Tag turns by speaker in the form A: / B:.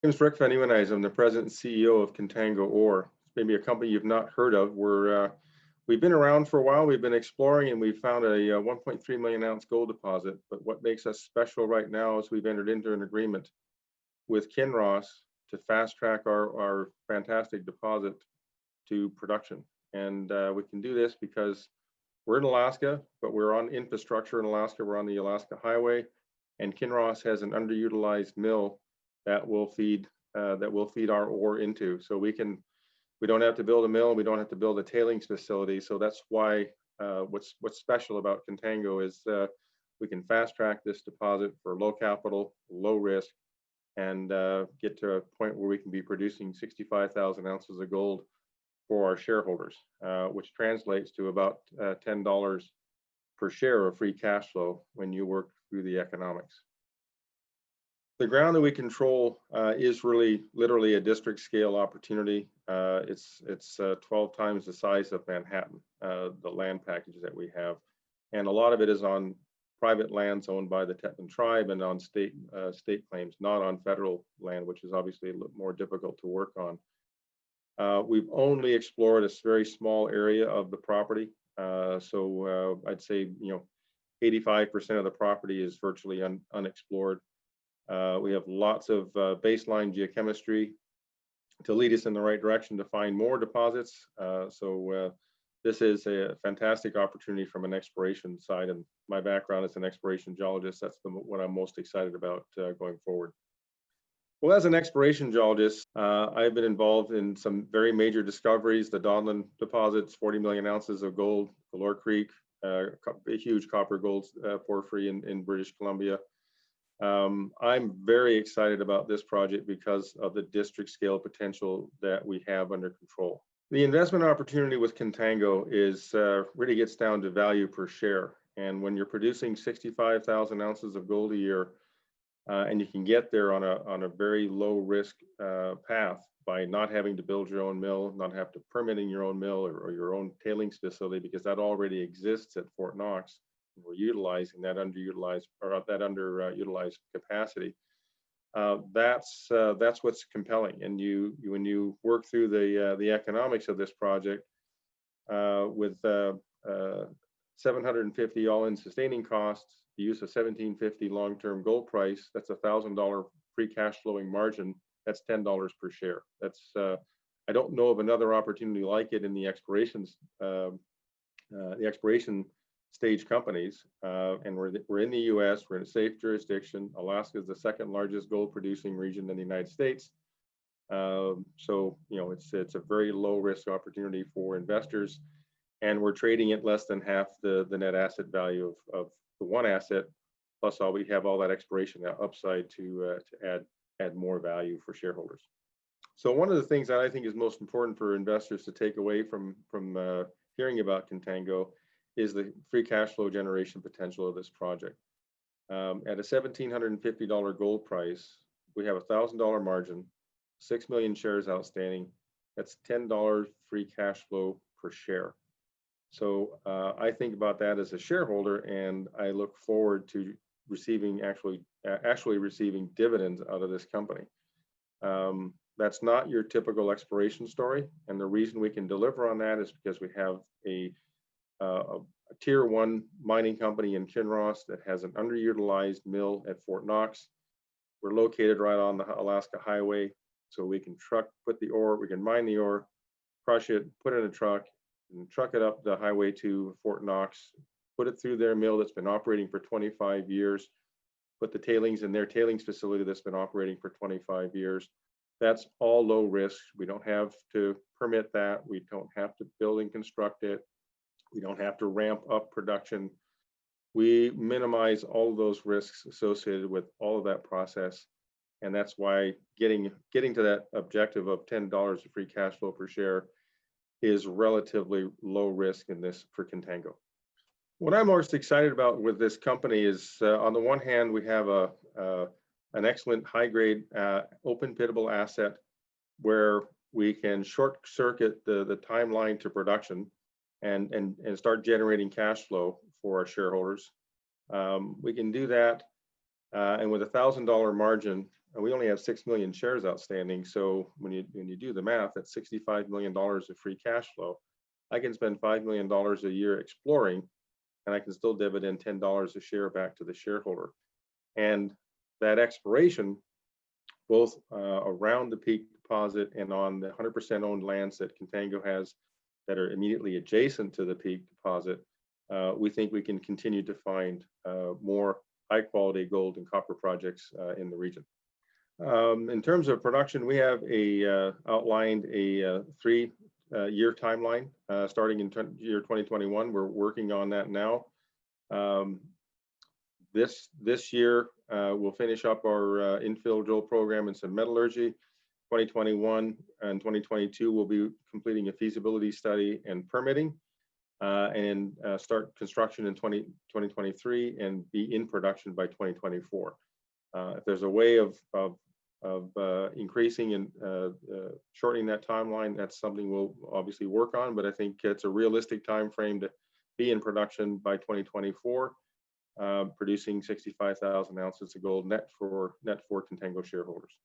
A: My name is Rick Van Nieuwenhuyse. I'm the president and CEO of Contango Ore. It's maybe a company you've not heard of. We've been around for a while. We've been exploring and we found a 1.3 million ounce gold deposit. But what makes us special right now is we've entered into an agreement with Kinross to fast track our fantastic deposit to production. And we can do this because we're in Alaska, but we're on infrastructure in Alaska. We're on the Alaska Highway, and Kinross has an underutilized mill that will feed our ore into. So we don't have to build a mill. We don't have to build a tailings facility. So that's why what's special about Contango is we can fast track this deposit for low capital, low risk, and get to a point where we can be producing 65,000 ounces of gold for our shareholders, which translates to about $10 per share of free cash flow when you work through the economics. The ground that we control is really literally a district scale opportunity. It's 12 times the size of Manhattan, the land package that we have. And a lot of it is on private lands owned by the Teton tribe and on state claims, not on federal land, which is obviously a little more difficult to work on. We've only explored a very small area of the property. So I'd say, 85% of the property is virtually unexplored. We have lots of baseline geochemistry to lead us in the right direction to find more deposits. So this is a fantastic opportunity from an exploration side, and my background as an exploration geologist, that's what I'm most excited about going forward. Well, as an exploration geologist, I've been involved in some very major discoveries, the Donlin deposits, 40 million ounces of gold, Galore Creek, a huge copper gold porphyry in British Columbia. I'm very excited about this project because of the district scale potential that we have under control. The investment opportunity with Contango is really gets down to value per share. And when you're producing 65,000 ounces of gold a year, and you can get there on a very low risk path by not having to build your own mill, not have to permitting your own mill or your own tailings facility, because that already exists at Fort Knox. We're utilizing that underutilized capacity. That's what's compelling. And when you work through the economics of this project with 750 all-in sustaining costs, the use of 1750 long-term gold price, that's $1,000 free cash flowing margin. That's $10 per share. That's I don't know of another opportunity like it in the exploration stage companies, and we're in the U.S. We're in a safe jurisdiction. Alaska is the second largest gold producing region in the United States. So it's a very low risk opportunity for investors, and we're trading at less than half the net asset value of the one asset. Plus, we have all that exploration upside to add more value for shareholders. So one of the things that I think is most important for investors to take away from hearing about Contango is the free cash flow generation potential of this project. At a $1,750 gold price, we have a $1,000 margin, 6 million shares outstanding. That's $10 free cash flow per share. So I think about that as a shareholder, and I look forward to actually receiving dividends out of this company. That's not your typical exploration story, and the reason we can deliver on that is because we have a tier one mining company in Kinross that has an underutilized mill at Fort Knox. We're located right on the Alaska Highway, so we can we can mine the ore, crush it, put it in a truck, and truck it up the highway to Fort Knox, put it through their mill that's been operating for 25 years, put the tailings in their tailings facility that's been operating for 25 years. That's all low risk. We don't have to permit that. We don't have to build and construct it. We don't have to ramp up production. We minimize all of those risks associated with all of that process. And that's why getting to that objective of $10 of free cash flow per share is relatively low risk in this for Contango. What I'm most excited about with this company is, on the one hand, we have an excellent high-grade open pitable asset where we can short circuit the timeline to production and start generating cash flow for our shareholders. We can do that, and with $1,000 margin, we only have 6 million shares outstanding. So when you do the math, that's $65 million of free cash flow. I can spend $5 million a year exploring, and I can still dividend $10 a share back to the shareholder. And that exploration, both around the Peak deposit and on the 100% owned lands that Contango has that are immediately adjacent to the Peak deposit, we think we can continue to find more high quality gold and copper projects in the region. In terms of production, we have outlined a 3-year timeline starting in year 2021. We're working on that now. This year, we'll finish up our infill drill program and some metallurgy. 2021 and 2022, we'll be completing a feasibility study and permitting, and start construction in 2023 and be in production by 2024. If there's a way of increasing and shortening that timeline, that's something we'll obviously work on, but I think it's a realistic time frame to be in production by 2024, producing 65,000 ounces of gold net for Contango shareholders.